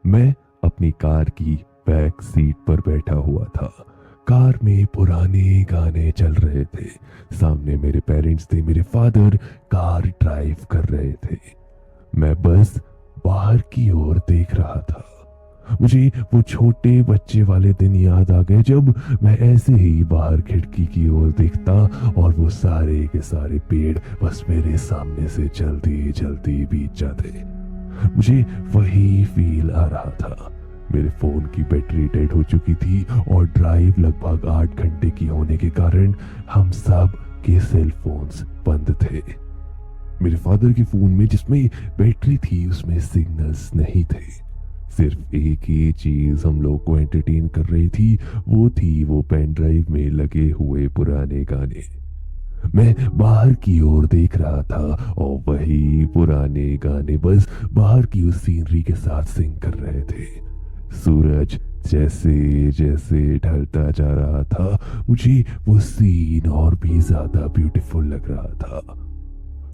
मैं अपनी कार की बैक सीट पर बैठा हुआ था। कार में पुराने गाने चल रहे थे। सामने मेरे पेरेंट्स थे, मेरे फादर कार ड्राइव कर रहे थे। मैं बस बाहर की ओर देख रहा था। मुझे वो छोटे बच्चे वाले दिन याद आ गए जब मैं ऐसे ही बाहर खिड़की की ओर देखता और वो सारे के सारे पेड़ बस मेरे सामने से चलते चलते बीत जाते। मुझे वही फील आ रहा था। मेरे फोन की बैटरी डेड हो चुकी थी और ड्राइव लगभग 8 घंटे की होने के कारण हम सब के सेल फोन्स बंद थे। मेरे फादर के फोन में जिसमें बैटरी थी उसमें सिग्नल्स नहीं थे। सिर्फ एक ही चीज हम लोग को एंटरटेन कर रही थी, वो थी वो पेन ड्राइव में लगे हुए पुराने गाने। मैं बाहर की ओर देख रहा था और वही पुराने गाने बस बाहर की उस सीनरी के साथ सिंग कर रहे थे। सूरज जैसे जैसे ढलता जा रहा था मुझे वो सीन और भी ज्यादा ब्यूटीफुल लग रहा था।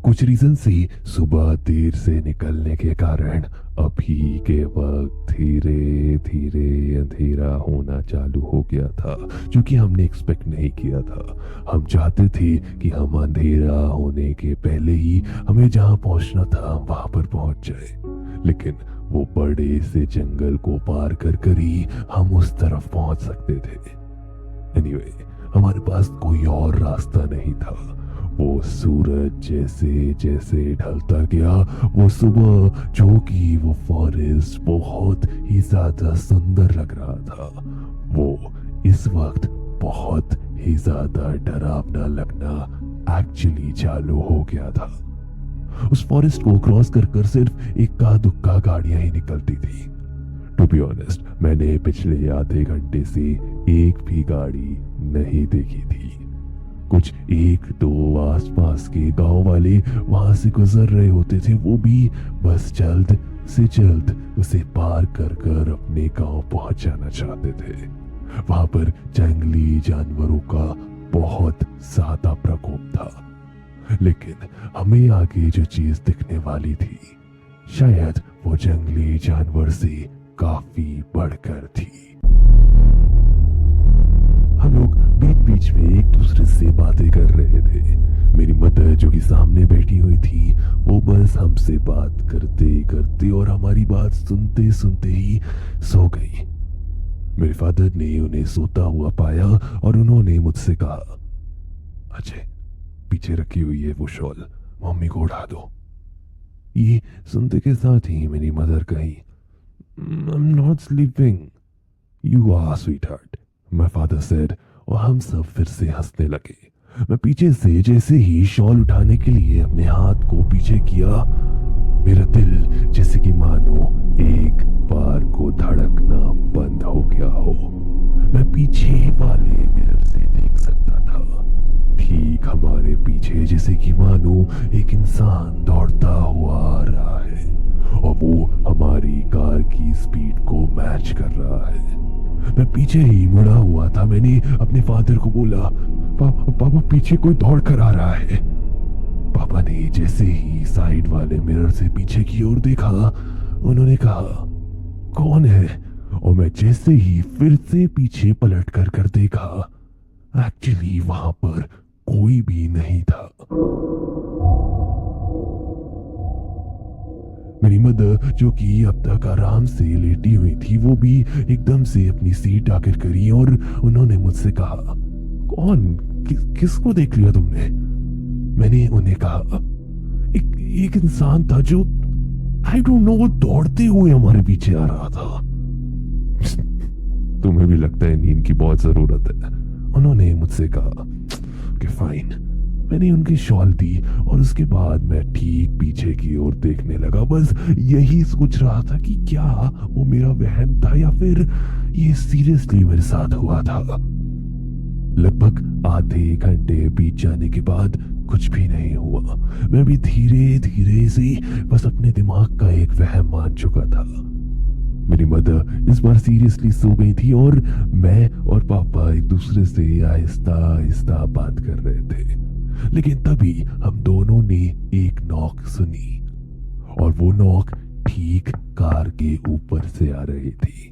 कुछ रीजन से सुबह देर से निकलने के कारण अभी के वक्त धीरे धीरे अंधेरा होना चालू हो गया था, जो कि हमने एक्सपेक्ट नहीं किया था। हम चाहते थे कि हम अंधेरा होने के पहले ही हमें जहां पहुंचना था हम वहां पर पहुंच जाए, लेकिन वो बड़े से जंगल को पार कर कर ही हम उस तरफ पहुंच सकते थे। एनीवे, हमारे पास कोई और रास्ता नहीं था। वो सूरज जैसे जैसे ढलता गया, वो सुबह जो कि वो फॉरेस्ट बहुत ही ज्यादा सुंदर लग रहा था, वो इस वक्त बहुत ही ज्यादा डरावना लगना एक्चुअली चालू हो गया था। उस फॉरेस्ट को क्रॉस कर कर सिर्फ इक्का दुक्का गाड़ियां ही निकलती थी। टू बी ऑनेस्ट, मैंने पिछले आधे घंटे से एक भी गाड़ी नहीं देखी थी। कुछ एक दो आसपास के गांव वाले वहां से गुजर रहे होते थे, वो भी बस जल्द से जल्द उसे पार कर कर अपने गांव पहुंच जाना चाहते थे। वहां पर जंगली जानवरों का बहुत ज्यादा प्रकोप था, लेकिन हमें आगे जो चीज दिखने वाली थी शायद वो जंगली जानवर से काफी बढ़कर थी। हम लोग बीच बीच में एक दूसरे से बातें कर रहे थे। मेरी मदर जो कि सामने बैठी हुई थी वो बस हमसे बात करते करते और हमारी बात सुनते सुनते ही सो गई। मेरे फादर ने उन्हें सोता हुआ पाया और उन्होंने मुझसे कहा, अजय, पीछे रखी हुई है वो शॉल, मम्मी को उठा दो। ये सुनते के साथ ही मेरी मदर कही, I'm not sleeping. You are, sweetheart, my father said, और हम सब फिर से हंसने लगे। मैं पीछे से जैसे ही शॉल उठाने के लिए अपने हाथ को पीछे किया, मेरा दिल जैसे कि मानो एक बार को धड़कना बंद हो गया हो। मैं पीछे वाले मिरर से देख सकता था, ठीक हमारे पीछे जैसे कि मानो एक इंसान दौड़ता हुआ आ रहा है और वो हमारी कार की स्पीड को मैच कर रहा है। मैं पीछे ही मुड़ा हुआ था। मैंने अपने फादर को बोला, पापा पीछे कोई दौड़ कर आ रहा है। पापा ने जैसे ही साइड वाले मिरर से पीछे की ओर देखा, उन्होंने कहा, कौन है? और मैं जैसे ही फिर से पीछे पलट कर कर देखा, एक्चुअली वहां पर कोई भी नहीं था। मेरी मदर जो कि अब तक आराम से लेटी हुई थी, वो भी एकदम से अपनी सीट आकर करी और उन्होंने मुझसे कहा, कौन? किसको देख लिया तुमने? मैंने उन्हें कहा, एक इंसान था जो आई डोंट नो, वो दौड़ते हुए हमारे पीछे आ रहा था। तुम्हें भी लगता है नींद की बहुत जरूरत है? उन्होंने मुझसे कहा कि फाइन। मैंने उनकी शॉल दी और उसके बाद मैं ठीक पीछे की ओर देखने लगा, बस यही सोच रहा था कि क्या वो मेरा वहम था या फिर ये सीरियसली मेरे साथ हुआ था। लगभग आधे घंटे बीत जाने के बाद कुछ भी नहीं हुआ। मैं भी धीरे धीरे से बस अपने दिमाग का एक वहम मान चुका था। मेरी मदर इस बार सीरियसली सो गई थी और मैं और पापा एक दूसरे से आहिस्ता आहिस्ता बात कर रहे थे। लेकिन तभी हम दोनों ने एक नॉक सुनी और वो नॉक ठीक कार के ऊपर से आ रही थी।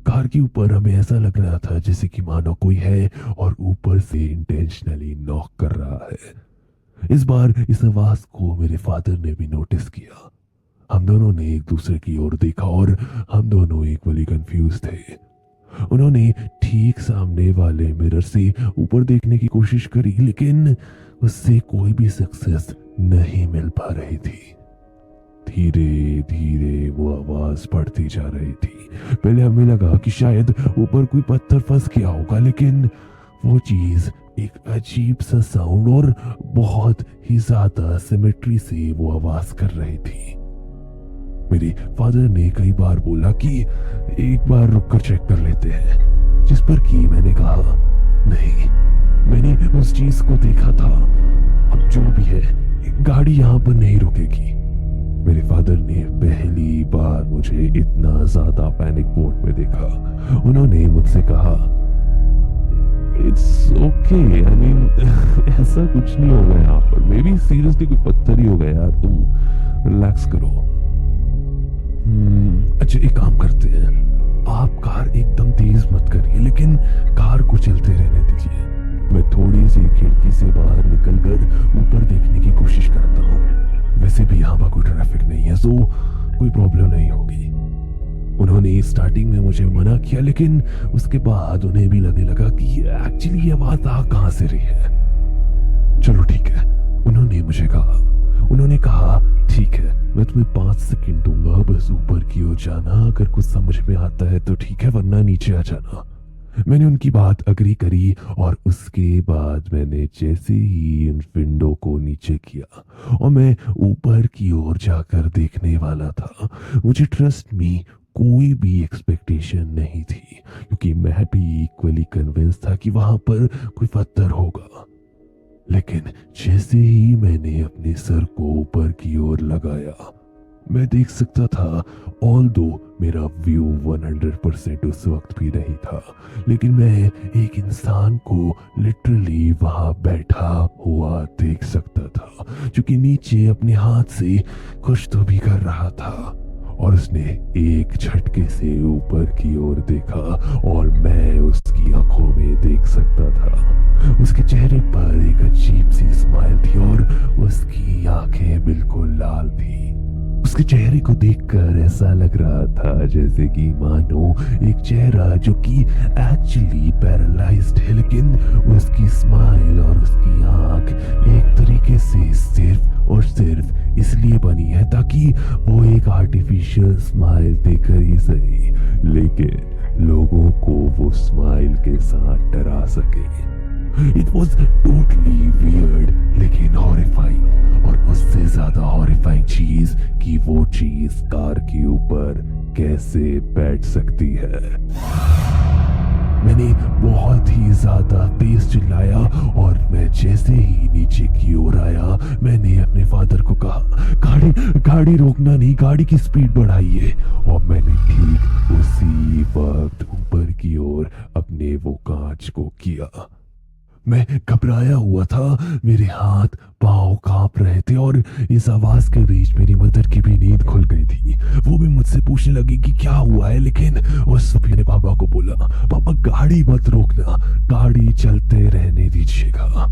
कार के ऊपर हमें ऐसा लग रहा था जैसे कि मानो कोई है और ऊपर से इंटेंशनली नॉक कर रहा है। इस बार इस आवाज को मेरे फादर ने भी नोटिस किया। हम दोनों ने एक दूसरे की ओर देखा और हम दोनों इक्वली कंफ्यूज थे। उन्होंने ठीक सामने वाले मिरर से ऊपर देखने की कोशिश करी, लेकिन उससे कोई भी सक्सेस नहीं मिल पा रही थी। धीरे धीरे वो आवाज बढ़ती जा रही थी। पहले हमें लगा कि शायद ऊपर कोई पत्थर फंस गया होगा, लेकिन वो चीज एक अजीब सा साउंड और बहुत ही ज्यादा सिमेट्री से वो आवाज कर रही थी। मेरे फादर ने कई बार बोला कि एक बार रुककर चेक कर लेते हैं, जिस पर कि मैंने कहा नहीं, मैंने उस चीज को देखा था। अब जो भी है, गाड़ी यहाँ पर नहीं रुकेगी। मेरे फादर ने पहली बार मुझे इतना ज्यादा पैनिक मोड में देखा। उन्होंने मुझसे कहा, इट्स ओके, आई मीन ऐसा कुछ नहीं होगा यहाँ पर, मे बी सीरियसली कोई पत्थर ही हो गया यार, तुम रिलैक्स करो। अच्छा एक काम करते हैं, आप कार एकदम तेज मत करिए, लेकिन कार को चलते रहने दीजिए। मैं थोड़ी सी खिड़की से बाहर निकलकर ऊपर देखने की कोशिश करता हूँ। वैसे भी यहाँ पर कोई ट्रैफिक नहीं है, सो कोई प्रॉब्लम नहीं होगी। उन्होंने स्टार्टिंग में मुझे मना किया, लेकिन उसके बाद उन्हें भी लगने लगा कि एक्चुअली ये आवाज आ कहां से रही है। चलो ठीक है, उन्होंने मुझे कहा। उन्होंने कहा ठीक है, मैं तुम्हें 5 सेकंड दूंगा, बस ऊपर की ओर जाना, अगर कुछ समझ में आता है तो ठीक है, वरना नीचे आ जाना। मैंने उनकी बात अग्री करी और उसके बाद मैंने जैसे ही उन विंडो को नीचे किया और मैं ऊपर की ओर जाकर देखने वाला था, मुझे ट्रस्ट मी कोई भी एक्सपेक्टेशन नहीं थी, क्योंकि मैं भी इक्वली कन्विंस था कि वहां पर कोई पत्थर होगा। लेकिन जैसे ही मैंने अपने सर को ऊपर की ओर लगाया, मैं देख सकता था, ऑल्दो मेरा व्यू 100% उस वक्त भी नहीं था, लेकिन मैं एक इंसान को लिटरली वहां बैठा हुआ देख सकता था, जो कि नीचे अपने हाथ से कुछ तो भी कर रहा था। और उसने एक झटके से ऊपर की ओर देखा और मैं उसकी आंखों में देख सकता था। उसके चेहरे पर एक अजीब सी स्माइल थी और उसकी आंखें बिल्कुल लाल थी। उसके चेहरे को देखकर ऐसा लग रहा था जैसे कि मानो एक चेहरा जो कि एक्चुअली पैरालाइज्ड है, लेकिन उसकी स्माइल और उसकी आंख एक तरीके से सिर्फ और सिर्फ इसलिए बनी है ताकि वो एक आर्टिफिशियल स्माइल देकर ही सही, लेकिन लोगों को वो स्माइल के साथ डरा सके। It was totally weird, लेकिन हॉरिफाइंग, और उससे ज्यादा हॉरिफाइंग चीज कि वो चीज कार के ऊपर कैसे बैठ सकती है। मैंने बहुत ही ज्यादा तेज चिल्लाया और मैं जैसे ही नीचे की ओर आया, मैंने अपने फादर को कहा, गाड़ी रोकना नहीं, गाड़ी की स्पीड बढ़ाइए। और मैंने ठीक उसी वक्त ऊपर की ओर अपने वो कांच को किया। मैं घबराया हुआ था, मेरे हाथ पांव कांप रहे थे और इस आवाज के बीच मेरी मदर की भी नींद खुल गई थी। वो भी मुझसे पूछने लगी कि क्या हुआ है, लेकिन उस वक्त मैंने पापा को बोला, पापा गाड़ी मत रोकना, गाड़ी चलते रहने दीजिएगा।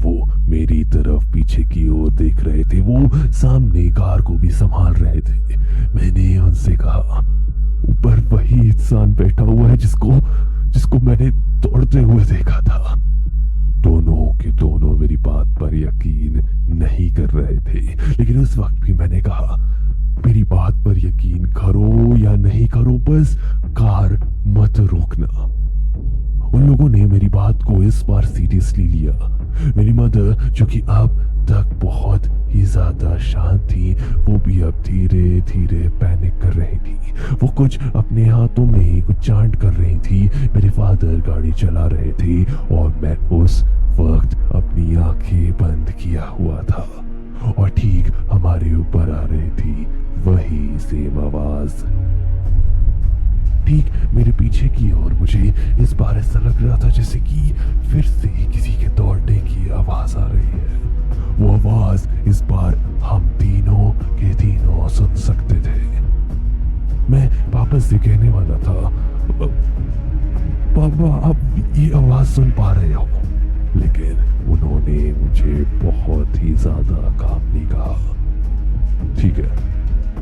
वो मेरी तरफ पीछे की ओर देख रहे थे, वो सामने कार को भी संभाल रहे थे। मैंने उनसे कहा, ऊपर वही इंसान बैठा हुआ है जिसको मैंने दौड़ते हुए देखा था। दोनों के दोनों मेरी बात पर यकीन नहीं कर रहे थे, लेकिन उस वक्त भी मैंने कहा, मेरी बात पर यकीन करो या नहीं करो, बस कार मत रोकना। उन लोगों ने मेरी बात को इस बार सीरियसली लिया। मेरी मदर, जो कि अब तक बहुत ही ज्यादा शांत थी, वो भी अब धीरे धीरे पैनिक कर रही थी। वो कुछ अपने हाथों में कुछ चांट कर रही थी। मेरे फादर गाड़ी चला रहे थे और मैं उस वक्त अपनी आंखें बंद किया हुआ था और ठीक हमारे ऊपर आ रही थी वही सेम आवाज। ठीक मेरे पीछे की ओर मुझे इस बार ऐसा लग रहा था जैसे कि फिर से किसी के दौड़ने की आवाज आ रही है। वो आवाज इस बार हम तीनों के तीनों सुन सकते थे। मैं वापस से कहने वाला था, पापा आप ये आवाज सुन पा रहे हो? लेकिन उन्होंने मुझे बहुत ही ज्यादा कामली कहा। ठीक है,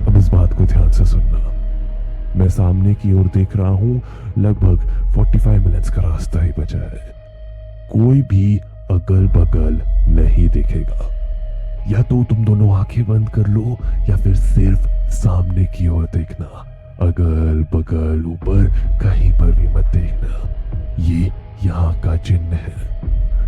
अब इस बात को ध्यान से सुनना। मैं सामने की ओर देख रहा हूँ, लगभग 45 मिनट्स का रास्ता ही बचा है। कोई भी अगल बगल नहीं दिखेगा। या तो तुम दोनों आंखें बंद कर लो या फिर सिर्फ सामने की ओर देखना। अगल बगल ऊपर कहीं पर भी मत देखना। ये यहाँ का चिन्ह है,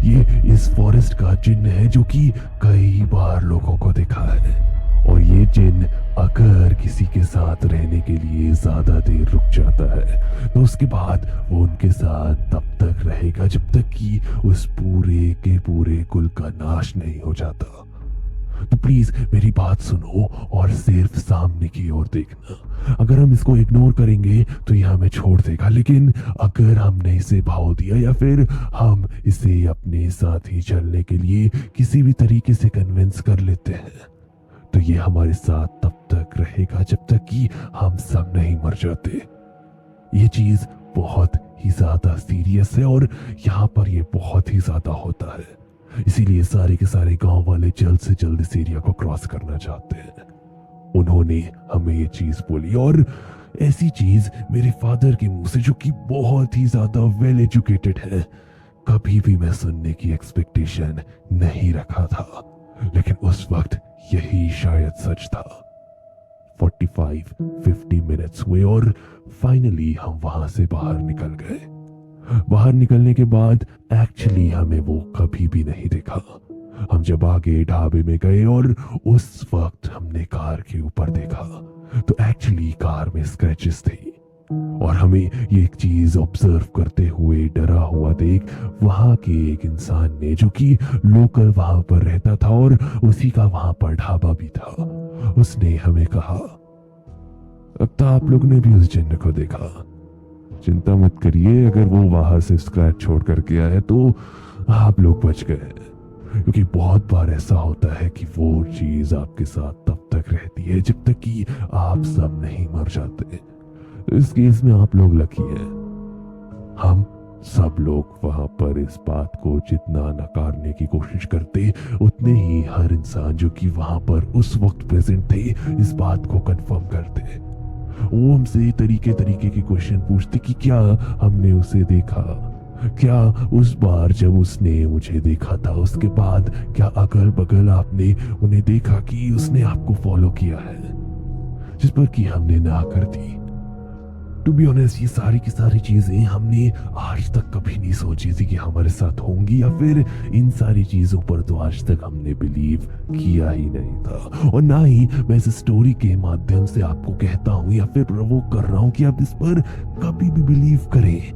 ये इस फॉरेस्ट का चिन्ह है जो कि कई बार लोगों को दिखा है। और ये चिन्ह अगर किसी के साथ रहने के लिए ज्यादा देर रुक जाता है तो उसके बाद वो उनके साथ तब तक रहेगा जब तक कि उस पूरे के पूरे कुल का नाश नहीं हो जाता। तो प्लीज मेरी बात सुनो और सिर्फ सामने की ओर देखना। अगर हम इसको इग्नोर करेंगे तो ये हमें छोड़ देगा, लेकिन अगर हमने इसे भाव दिया या फिर हम इसे अपने साथ ही चलने के लिए किसी भी तरीके से कन्विंस कर लेते हैं तो ये हमारे साथ तब तक रहेगा जब तक कि हम सब नहीं मर जाते। ये चीज बहुत ही ज्यादा सीरियस है और यहाँ पर ये बहुत ही ज्यादा होता है। इसीलिए सारे के सारे गांव वाले जल्द से जल्द इस एरिया को क्रॉस करना चाहते हैं। उन्होंने हमें ये चीज बोली और ऐसी चीज मेरे फादर के मुंह से, जो कि बहुत ही ज्यादा वेल एजुकेटेड है, कभी भी मैं सुनने की एक्सपेक्टेशन नहीं रखा था। लेकिन उस वक्त यही शायद सच था। 45-50 मिनट्स हुए और फाइनली हम वहां से बाहर निकल गए। बाहर निकलने के बाद एक्चुअली हमें वो कभी भी नहीं दिखा। हम जब आगे ढाबे में गए और उस वक्त हमने कार के ऊपर देखा तो एक्चुअली कार में स्क्रैचेस थे और हमें ये एक चीज ऑब्जर्व करते हुए डरा हुआ देख वहां के एक इंसान ने, जो कि लोकल वहां पर रहता था और उसी का वहां पर ढाबा भी था, उसने हमें कहा, अब तो आप लोग ने भी उस चिन्ह को देखा, चिंता मत करिए, अगर वो बाहर से स्क्रैच छोड़ करके आए तो आप लोग बच गए। क्योंकि बहुत बार ऐसा होता है कि वो चीज आपके साथ तब तक रहती है जब तक कि आप सब नहीं मर जाते। इस केस में आप लोग लकी हैं। हम सब लोग वहां पर इस बात को जितना नकारने की कोशिश करते उतने ही हर इंसान जो कि वहां पर उस वक्त प्रेजेंट थे इस बात को कंफर्म करते। वो हमसे तरीके तरीके के क्वेश्चन पूछते कि क्या हमने उसे देखा, क्या उस बार जब उसने मुझे देखा था उसके बाद क्या अगल बगल आपने उन्हें देखा कि उसने आपको फॉलो किया है, जिस पर कि हमने ना कर दी। टू बी ऑनेस्ट, ये सारी की सारी चीजें हमने आज तक कभी नहीं सोची थी कि हमारे साथ होंगी, या फिर इन सारी चीजों पर तो आज तक हमने बिलीव किया ही नहीं था। और ना ही मैं इस स्टोरी के माध्यम से आपको कहता हूँ या फिर प्रवोक कर रहा हूँ कि आप इस पर कभी भी बिलीव करें।